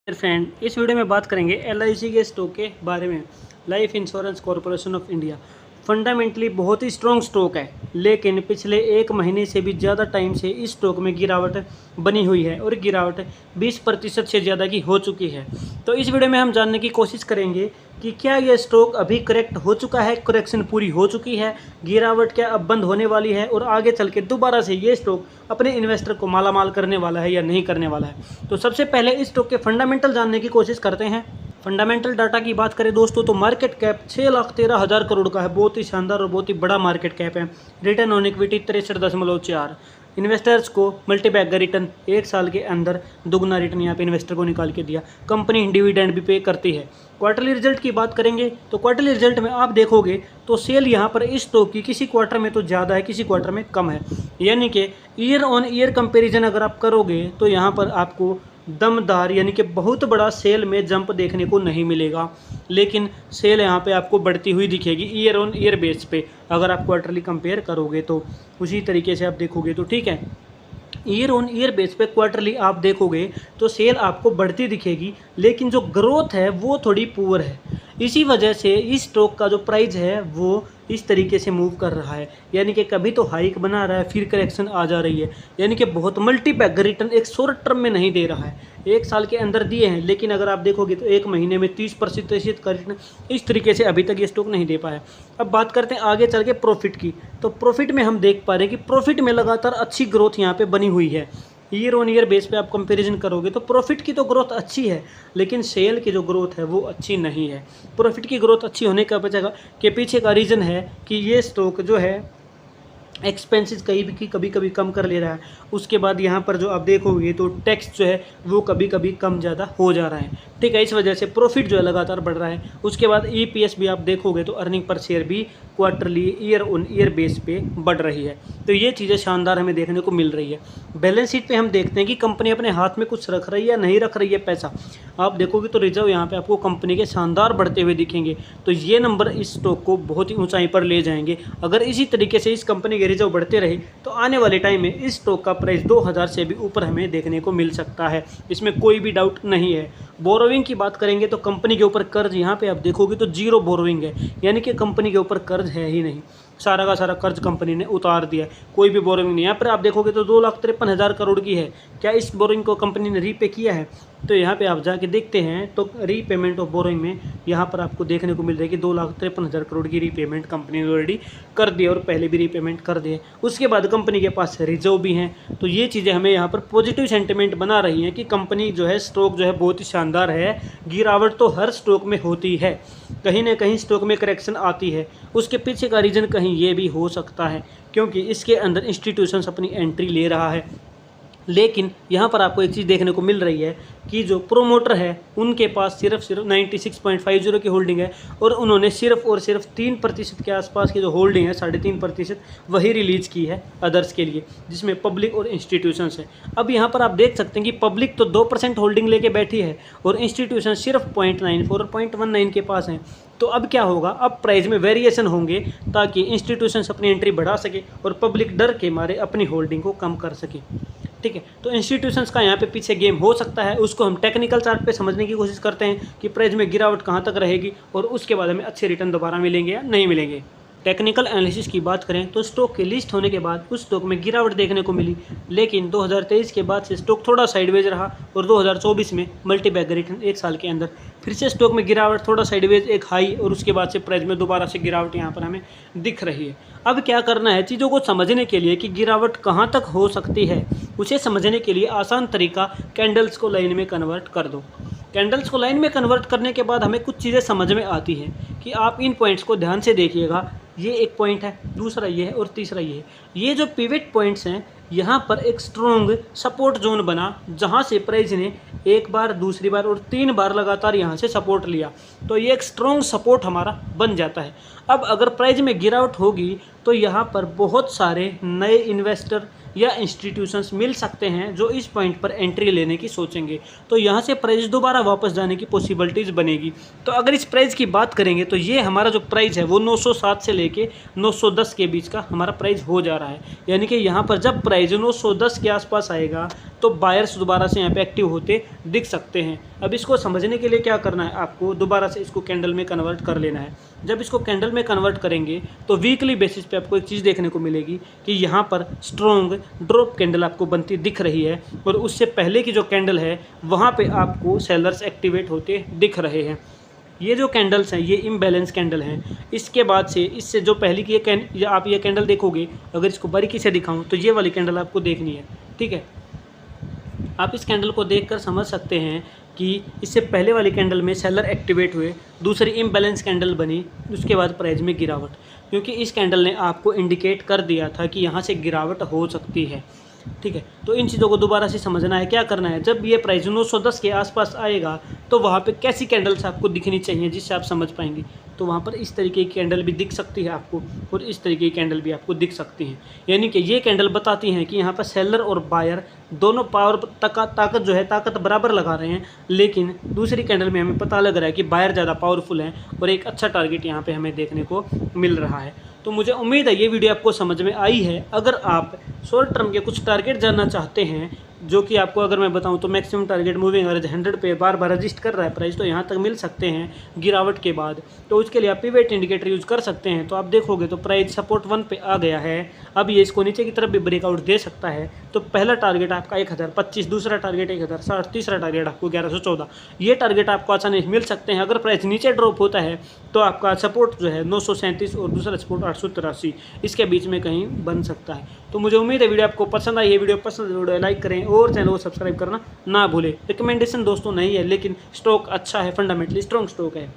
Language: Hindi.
फ्रेंड, इस वीडियो में बात करेंगे एलआईसी के स्टॉक के बारे में। Life insurance corporation of India fundamentally बहुत ही स्ट्रॉन्ग स्टॉक है, लेकिन पिछले एक महीने से भी ज़्यादा टाइम से इस स्टॉक में गिरावट बनी हुई है और गिरावट 20% से ज़्यादा की हो चुकी है। तो इस वीडियो में हम जानने की कोशिश करेंगे कि क्या यह स्टॉक अभी करेक्ट हो चुका है, करेक्शन पूरी हो चुकी है, गिरावट क्या अब बंद होने वाली है और आगे चल के दोबारा से ये स्टॉक अपने इन्वेस्टर को मालामाल करने वाला है या नहीं करने वाला है। तो सबसे पहले इस स्टॉक के फंडामेंटल जानने की कोशिश करते हैं। फंडामेंटल डाटा की बात करें दोस्तों, तो मार्केट कैप 6,13,000 करोड़ का है। बहुत ही शानदार और बहुत ही बड़ा मार्केट कैप है। Return on equity 63.4। इन्वेस्टर्स को मल्टीबैग का रिटर्न एक साल के अंदर दुगना रिटर्न यहाँ पे इन्वेस्टर को निकाल के दिया। कंपनी डिविडेंड भी पे करती है। क्वार्टरली रिजल्ट की बात करेंगे तो क्वार्टरली रिजल्ट में आप देखोगे तो सेल यहाँ पर इस स्टॉक की किसी क्वार्टर में तो ज़्यादा है, किसी क्वार्टर में कम है। यानी कि ईयर ऑन ईयर कंपैरिजन अगर आप करोगे तो यहाँ पर आपको दमदार यानी कि बहुत बड़ा सेल में जंप देखने को नहीं मिलेगा, लेकिन सेल यहाँ पे आपको बढ़ती हुई दिखेगी ईयर ऑन ईयर बेस पे। अगर आप क्वार्टरली कंपेयर करोगे तो उसी तरीके से आप देखोगे तो ठीक है। ईयर ऑन ईयर बेस पे क्वार्टरली आप देखोगे तो सेल आपको बढ़ती दिखेगी, लेकिन जो ग्रोथ है वो थोड़ी पुअर है। इसी वजह से इस स्टॉक का जो प्राइस है वो इस तरीके से मूव कर रहा है, यानी कि कभी तो हाइक बना रहा है फिर करेक्शन आ जा रही है। यानी कि बहुत मल्टीबैग रिटर्न एक शॉर्ट टर्म में नहीं दे रहा है, एक साल के अंदर दिए हैं, लेकिन अगर आप देखोगे तो एक महीने में 30% का रिटर्न इस तरीके से अभी तक ये स्टॉक नहीं दे पाया। अब बात करते हैं आगे चल के प्रॉफिट की। तो प्रॉफिट में हम देख पा रहे हैं कि प्रॉफिट में लगातार अच्छी ग्रोथ यहाँ पे बनी हुई है। ईयर ऑन ईयर बेस पे आप कंपैरिजन करोगे तो प्रॉफिट की तो ग्रोथ अच्छी है, लेकिन सेल की जो ग्रोथ है वो अच्छी नहीं है। प्रॉफिट की ग्रोथ अच्छी होने का वजह के पीछे का रीज़न है कि ये स्टॉक जो है एक्सपेंसेस कभी कभी कम कर ले रहा है। उसके बाद यहाँ पर जो आप देखोगे तो टैक्स जो है वो कभी कभी कम ज़्यादा हो जा रहा है, ठीक है। इस वजह से प्रॉफिट जो है लगातार बढ़ रहा है। उसके बाद ईपीएस भी आप देखोगे तो अर्निंग पर शेयर भी quarterly year on year base पे बढ़ रही है। तो ये चीज़ें शानदार हमें देखने को मिल रही है। बैलेंस शीट पे हम देखते हैं कि कंपनी अपने हाथ में कुछ रख रही है या नहीं रख रही है पैसा। आप देखोगे तो रिजर्व यहाँ पे आपको कंपनी के शानदार बढ़ते हुए दिखेंगे। तो ये नंबर इस स्टॉक को बहुत ही ऊंचाई पर ले जाएंगे। अगर इसी तरीके से इस कंपनी के रिजर्व बढ़ते रहे तो आने वाले टाइम में इस स्टॉक का प्राइस 2000 से भी ऊपर हमें देखने को मिल सकता है, इसमें कोई भी डाउट नहीं है। बोरोइंग की बात करेंगे तो कंपनी के ऊपर कर्ज यहाँ पे आप देखोगे तो जीरो बोरोइंग है, यानी कि कंपनी के ऊपर कर्ज है ही नहीं। सारा का सारा कर्ज कंपनी ने उतार दिया, कोई भी बोरोइंग नहीं। यहाँ पर आप देखोगे तो 2,53,000 करोड़ की है। क्या इस बोरोइंग को कंपनी ने रीपे किया है? तो यहाँ पे आप जाके देखते हैं तो रीपेमेंट ऑफ बोरोइंग में यहाँ पर आपको देखने को मिल रहा है कि 2,53,000 करोड़ की रीपेमेंट कंपनी ने ऑलरेडी कर दी और पहले भी रीपेमेंट कर दिए। उसके बाद कंपनी के पास रिजर्व भी हैं। तो ये चीज़ें हमें यहाँ पर पॉजिटिव सेंटिमेंट बना रही हैं कि कंपनी जो है स्टॉक जो है बहुत ही शानदार है। गिरावट तो हर स्टॉक में होती है, कहीं ना कहीं स्टॉक में करेक्शन आती है। उसके पीछे का रीज़न कहीं ये भी हो सकता है क्योंकि इसके अंदर इंस्टीट्यूशंस अपनी एंट्री ले रहा है। लेकिन यहाँ पर आपको एक चीज़ देखने को मिल रही है कि जो प्रोमोटर है उनके पास सिर्फ 96.50 की होल्डिंग है और उन्होंने सिर्फ और सिर्फ 3% के आसपास की जो होल्डिंग है, 3.5%, वही रिलीज़ की है अदर्स के लिए, जिसमें पब्लिक और इंस्टीट्यूशंस है। अब यहाँ पर आप देख सकते हैं कि पब्लिक तो 2% होल्डिंग लेके बैठी है और इंस्टीट्यूशन सिर्फ 0.94 और 0.19 के पास हैं। तो अब क्या होगा, अब प्राइस में वेरिएशन होंगे ताकि इंस्टीट्यूशंस अपनी एंट्री बढ़ा सके और पब्लिक डर के मारे अपनी होल्डिंग को कम कर सके, ठीक है। तो इंस्टीट्यूशंस का यहाँ पे पीछे गेम हो सकता है। उसको हम टेक्निकल चार्ट पे समझने की कोशिश करते हैं कि प्राइस में गिरावट कहाँ तक रहेगी और उसके बाद हमें अच्छे रिटर्न दोबारा मिलेंगे या नहीं मिलेंगे। टेक्निकल एनालिसिस की बात करें तो स्टॉक के लिस्ट होने के बाद उस स्टॉक में गिरावट देखने को मिली, लेकिन 2023 के बाद से स्टॉक थोड़ा साइडवेज रहा और 2024 में मल्टीबैग रिटर्न एक साल के अंदर फिर से स्टॉक में गिरावट, थोड़ा साइडवेज एक हाई और उसके बाद से प्राइस में दोबारा से गिरावट यहाँ पर हमें दिख रही है। अब क्या करना है चीज़ों को समझने के लिए कि गिरावट कहाँ तक हो सकती है, उसे समझने के लिए आसान तरीका कैंडल्स को लाइन में कन्वर्ट कर दो। कैंडल्स को लाइन में कन्वर्ट करने के बाद हमें कुछ चीज़ें समझ में आती हैं कि आप इन पॉइंट्स को ध्यान से देखिएगा। ये एक पॉइंट है, दूसरा ये है और तीसरा ये है। ये जो पिवट पॉइंट्स हैं यहाँ पर एक स्ट्रॉन्ग सपोर्ट जोन बना, जहाँ से प्राइस ने एक बार, दूसरी बार और 3 बार लगातार यहाँ से सपोर्ट लिया। तो ये एक स्ट्रॉन्ग सपोर्ट हमारा बन जाता है। अब अगर प्राइस में गिरावट होगी तो यहाँ पर बहुत सारे नए इन्वेस्टर या इंस्टीट्यूशंस मिल सकते हैं जो इस पॉइंट पर एंट्री लेने की सोचेंगे। तो यहाँ से प्राइस दोबारा वापस जाने की पॉसिबिलिटीज़ बनेगी। तो अगर इस प्राइस की बात करेंगे तो ये हमारा जो प्राइस है वो 907 से लेके 910 के बीच का हमारा प्राइस हो जा रहा है। यानी कि यहाँ पर जब प्राइस 910 के आसपास आएगा तो बायर्स दोबारा से यहाँ पे एक्टिव होते दिख सकते हैं। अब इसको समझने के लिए क्या करना है, आपको दोबारा से इसको कैंडल में कन्वर्ट कर लेना है। जब इसको कैंडल में कन्वर्ट करेंगे तो वीकली बेसिस पे आपको एक चीज़ देखने को मिलेगी कि यहाँ पर स्ट्रॉन्ग ड्रॉप कैंडल आपको बनती दिख रही है, और उससे पहले की जो कैंडल है वहाँ पे आपको सेलर्स एक्टिवेट होते दिख रहे हैं। ये जो कैंडल्स हैं ये इम्बैलेंस कैंडल हैं। इसके बाद से इससे जो पहले की आप ये कैंडल देखोगे, अगर इसको बारीकी से दिखाऊं तो ये वाली कैंडल आपको देखनी है, ठीक है। आप इस कैंडल को देखकर समझ सकते हैं कि इससे पहले वाली कैंडल में सेलर एक्टिवेट हुए, दूसरी इम्बैलेंस कैंडल बनी, उसके बाद प्राइस में गिरावट, क्योंकि इस कैंडल ने आपको इंडिकेट कर दिया था कि यहाँ से गिरावट हो सकती है, ठीक है। तो इन चीज़ों को दोबारा से समझना है। क्या करना है, जब ये प्राइस 910 के आसपास आएगा तो वहाँ पे कैसी कैंडल्स आपको दिखनी चाहिए जिससे आप समझ पाएंगे। तो वहाँ पर इस तरीके की कैंडल भी दिख सकती है आपको, और इस तरीके की कैंडल भी आपको दिख सकती हैं। यानी कि ये कैंडल बताती हैं कि यहाँ पर सेलर और बायर दोनों पावर ताकत जो है ताकत बराबर लगा रहे हैं, लेकिन दूसरी कैंडल में हमें पता लग रहा है कि बायर ज़्यादा पावरफुल है और एक अच्छा टारगेट यहाँ पे हमें देखने को मिल रहा है। तो मुझे उम्मीद है ये वीडियो आपको समझ में आई है। अगर आप शॉर्ट टर्म के कुछ टारगेट जानना चाहते हैं, जो कि आपको अगर मैं बताऊं तो मैक्सिमम टारगेट मूविंग एवरेज 100 पे बार बार रजिस्ट कर रहा है प्राइस, तो यहाँ तक मिल सकते हैं गिरावट के बाद। तो उसके लिए आप पिवट इंडिकेटर यूज़ कर सकते हैं। तो आप देखोगे तो प्राइस सपोर्ट 1 पे आ गया है, अब ये इसको नीचे की तरफ भी ब्रेकआउट दे सकता है। तो पहला टारगेट आपका 1025, दूसरा टारगेट 1060, तीसरा टारगेट आपको 1114। ये टारगेट आपको आसानी से मिल सकते हैं। अगर प्राइस नीचे ड्रॉप होता है तो आपका सपोर्ट जो है 937 और दूसरा सपोर्ट 883, इसके बीच में कहीं बन सकता है। तो मुझे उम्मीद है वीडियो आपको पसंद आई है। वीडियो पसंद वीडियो लाइक करें और चैनल को सब्सक्राइब करना ना भूलें। रिकमेंडेशन दोस्तों नहीं है, लेकिन स्टॉक अच्छा है, फंडामेंटली स्ट्रॉन्ग स्टॉक है।